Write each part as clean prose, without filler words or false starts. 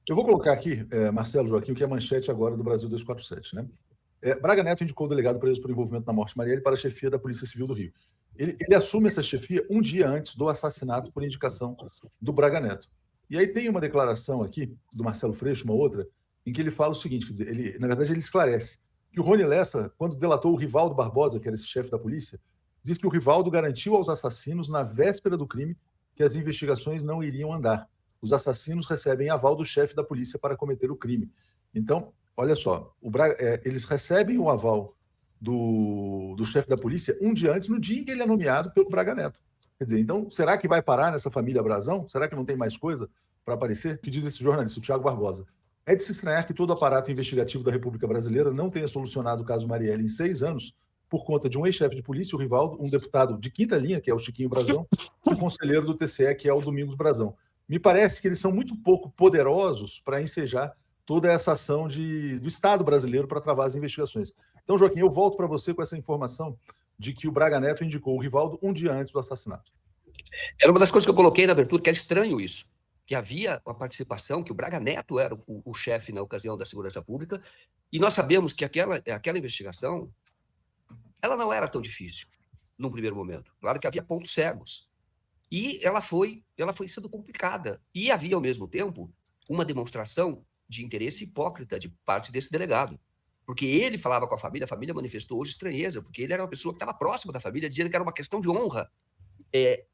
Eu vou colocar aqui, Marcelo Joaquim, o que é manchete agora do Brasil 247, né? Braga Neto indicou o delegado preso por envolvimento na morte de Marielle para a chefia da Polícia Civil do Rio. Ele assume essa chefia um dia antes do assassinato por indicação do Braga Neto. E aí tem uma declaração aqui do Marcelo Freixo, uma outra, em que ele fala o seguinte, quer dizer, na verdade ele esclarece que o Rony Lessa, quando delatou o Rivaldo Barbosa, que era esse chefe da polícia, diz que o Rivaldo garantiu aos assassinos, na véspera do crime, que as investigações não iriam andar. Os assassinos recebem aval do chefe da polícia para cometer o crime. Então, olha só, eles recebem o aval do chefe da polícia um dia antes, no dia em que ele é nomeado pelo Braga Neto. Quer dizer, então, será que vai parar nessa família Brazão? Será que não tem mais coisa para aparecer? Que diz esse jornalista, o Tiago Barbosa. É de se estranhar que todo o aparato investigativo da República Brasileira não tenha solucionado o caso Marielle em 6 anos por conta de um ex-chefe de polícia, o Rivaldo, um deputado de quinta linha, que é o Chiquinho Brazão, e um conselheiro do TCE, que é o Domingos Brazão. Me parece que eles são muito pouco poderosos para ensejar toda essa ação do Estado brasileiro para travar as investigações. Então, Joaquim, eu volto para você com essa informação de que o Braga Neto indicou o Rivaldo um dia antes do assassinato. Era uma das coisas que eu coloquei na abertura, que era estranho isso, que havia uma participação, que o Braga Neto era o chefe na ocasião da segurança pública, e nós sabemos que aquela investigação, ela não era tão difícil, num primeiro momento. Claro que havia pontos cegos. E ela foi sendo complicada. E havia, ao mesmo tempo, uma demonstração de interesse hipócrita de parte desse delegado. Porque ele falava com a família manifestou hoje estranheza, porque ele era uma pessoa que estava próxima da família, dizendo que era uma questão de honra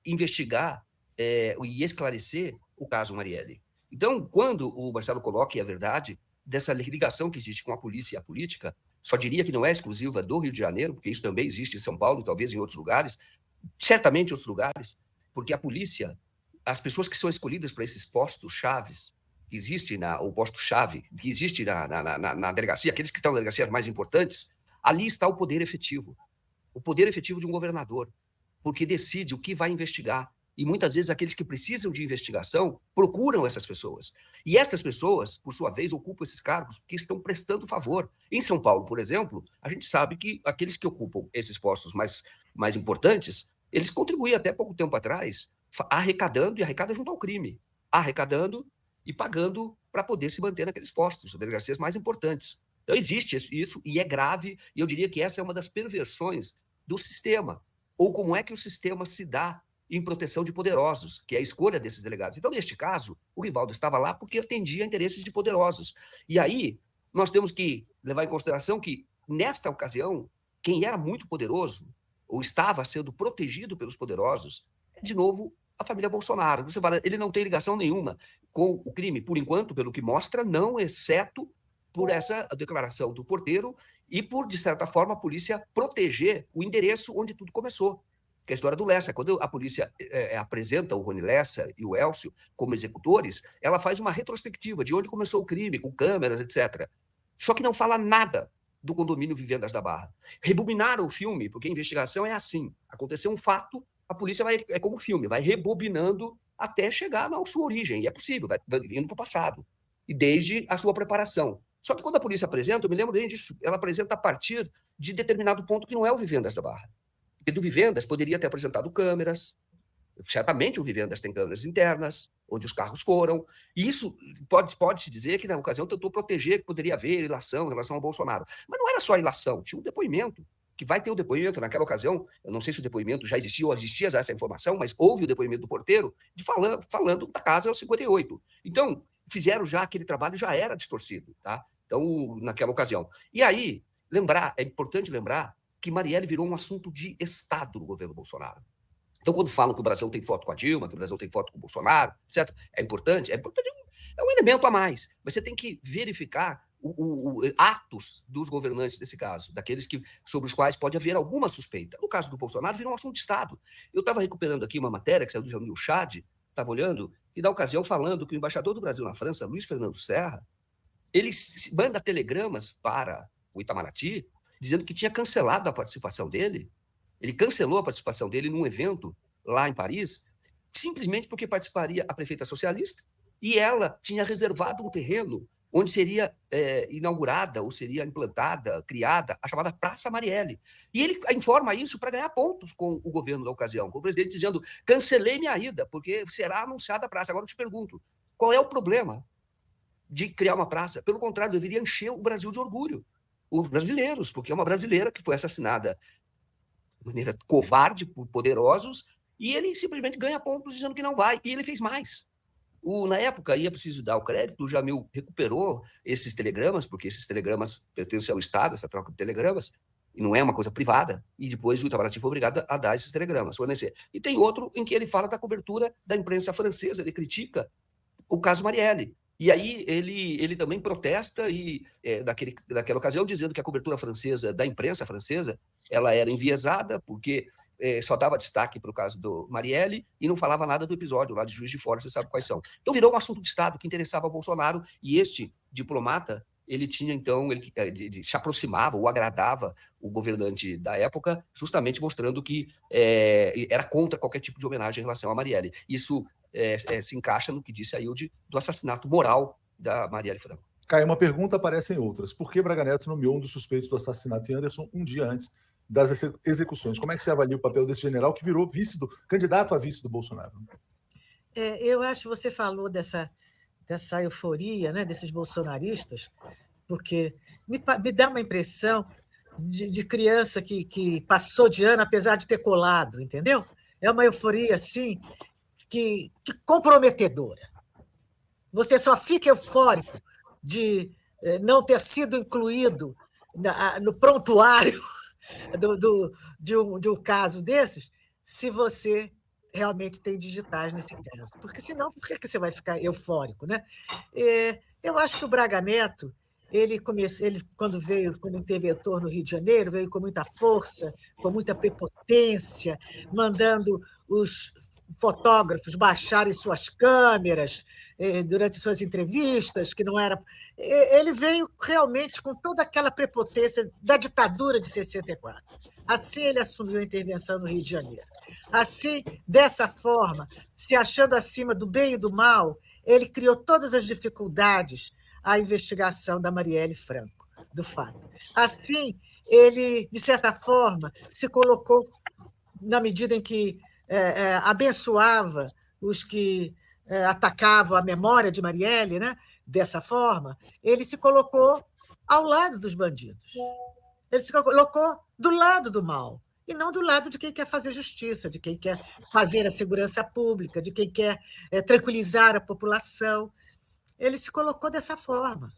investigar e esclarecer o caso Marielle. Então, quando o Marcelo coloca, e é verdade, dessa ligação que existe com a polícia e a política, só diria que não é exclusiva do Rio de Janeiro, porque isso também existe em São Paulo e talvez em outros lugares, certamente em outros lugares, porque a polícia, as pessoas que são escolhidas para esses postos chaves, que existe o posto-chave, que existe na delegacia, aqueles que estão na delegacia mais importantes, ali está o poder efetivo de um governador, porque decide o que vai investigar. E muitas vezes aqueles que precisam de investigação procuram essas pessoas. E essas pessoas, por sua vez, ocupam esses cargos porque estão prestando favor. Em São Paulo, por exemplo, a gente sabe que aqueles que ocupam esses postos mais importantes, eles contribuíam até pouco tempo atrás, arrecadando junto ao crime. Arrecadando e pagando para poder se manter naqueles postos, as delegacias mais importantes. Então existe isso e é grave, e eu diria que essa é uma das perversões do sistema, ou como é que o sistema se dá em proteção de poderosos, que é a escolha desses delegados. Então, neste caso, o Rivaldo estava lá porque atendia a interesses de poderosos. E aí, nós temos que levar em consideração que, nesta ocasião, quem era muito poderoso, ou estava sendo protegido pelos poderosos, é, de novo, a família Bolsonaro. Você fala, ele não tem ligação nenhuma com o crime, por enquanto, pelo que mostra, não, exceto por essa declaração do porteiro e por, de certa forma, a polícia proteger o endereço onde tudo começou, que é a história do Lessa. Quando a polícia apresenta o Rony Lessa e o Elcio como executores, ela faz uma retrospectiva de onde começou o crime, com câmeras, etc. Só que não fala nada do condomínio Vivendas da Barra. Rebobinaram o filme, porque a investigação é assim. Aconteceu um fato, a polícia é como filme, vai rebobinando até chegar na sua origem. E é possível, vai indo para o passado. E desde a sua preparação. Só que quando a polícia apresenta, eu me lembro bem disso, ela apresenta a partir de determinado ponto que não é o Vivendas da Barra. Porque do Vivendas poderia ter apresentado câmeras, certamente o Vivendas tem câmeras internas, onde os carros foram, e isso pode-se dizer que na ocasião tentou proteger que poderia haver ilação em relação ao Bolsonaro. Mas não era só ilação, tinha um depoimento, que vai ter o depoimento naquela ocasião, eu não sei se o depoimento já existia ou existia já essa informação, mas houve o depoimento do porteiro falando da casa 58. Então, fizeram já aquele trabalho, já era distorcido, tá? Então, naquela ocasião. E aí, é importante lembrar que Marielle virou um assunto de Estado no governo Bolsonaro. Então, quando falam que o Brasil tem foto com a Dilma, que o Brasil tem foto com o Bolsonaro, certo? É importante, é um elemento a mais. Mas você tem que verificar atos dos governantes desse caso, daqueles sobre os quais pode haver alguma suspeita. No caso do Bolsonaro, virou um assunto de Estado. Eu estava recuperando aqui uma matéria que saiu do Jamil Chad, estava olhando, e da ocasião falando que o embaixador do Brasil na França, Luiz Fernando Serra, ele manda telegramas para o Itamaraty, dizendo que tinha cancelado a participação dele. Ele cancelou a participação dele num evento lá em Paris, simplesmente porque participaria a prefeita socialista, e ela tinha reservado um terreno onde seria inaugurada, ou seria implantada, criada, a chamada Praça Marielle. E ele informa isso para ganhar pontos com o governo da ocasião, com o presidente dizendo, cancelei minha ida, porque será anunciada a praça. Agora eu te pergunto, qual é o problema de criar uma praça. Pelo contrário, deveria encher o Brasil de orgulho. Os brasileiros, porque é uma brasileira que foi assassinada de maneira covarde por poderosos, e ele simplesmente ganha pontos dizendo que não vai. E ele fez mais. Na época, e é preciso dar o crédito, o Jamil recuperou esses telegramas, porque esses telegramas pertencem ao Estado, essa troca de telegramas, e não é uma coisa privada, e depois o Itamaraty foi obrigado a dar esses telegramas, fornecer. E tem outro em que ele fala da cobertura da imprensa francesa, ele critica o caso Marielle. E aí ele também protesta daquela ocasião, dizendo que a cobertura francesa, da imprensa francesa, ela era enviesada, porque só dava destaque para o caso do Marielle e não falava nada do episódio lá de Juiz de Fora, você sabe quais são. Então virou um assunto de Estado que interessava ao Bolsonaro, e este diplomata, ele tinha então, ele se aproximava ou agradava o governante da época, justamente mostrando que era contra qualquer tipo de homenagem em relação a Marielle. Isso se encaixa no que disse a Hilde do assassinato moral da Marielle Franco. Cai uma pergunta, aparecem outras. Por que Braga Neto nomeou um dos suspeitos do assassinato em Anderson um dia antes das execuções? Como é que você avalia o papel desse general que virou candidato a vice do Bolsonaro? Eu acho que você falou dessa euforia, né, desses bolsonaristas, porque me dá uma impressão de criança que passou de ano apesar de ter colado, entendeu? É uma euforia, assim, que comprometedora. Você só fica eufórico de não ter sido incluído no prontuário de um caso desses, se você realmente tem digitais nesse caso. Porque, senão, por que você vai ficar eufórico, né? Eu acho que o Braga Neto, ele, quando interventor no Rio de Janeiro, veio com muita força, com muita prepotência, mandando os fotógrafos baixarem suas câmeras durante suas entrevistas, que não era. Ele veio realmente com toda aquela prepotência da ditadura de 64. Assim ele assumiu a intervenção no Rio de Janeiro. Assim, dessa forma, se achando acima do bem e do mal, ele criou todas as dificuldades à investigação da Marielle Franco, do fato. Assim, ele, de certa forma, se colocou, na medida em que abençoava os que atacavam a memória de Marielle, né? Dessa forma, ele se colocou ao lado dos bandidos. Ele se colocou do lado do mal, e não do lado de quem quer fazer justiça, de quem quer fazer a segurança pública, de quem quer tranquilizar a população. Ele se colocou dessa forma.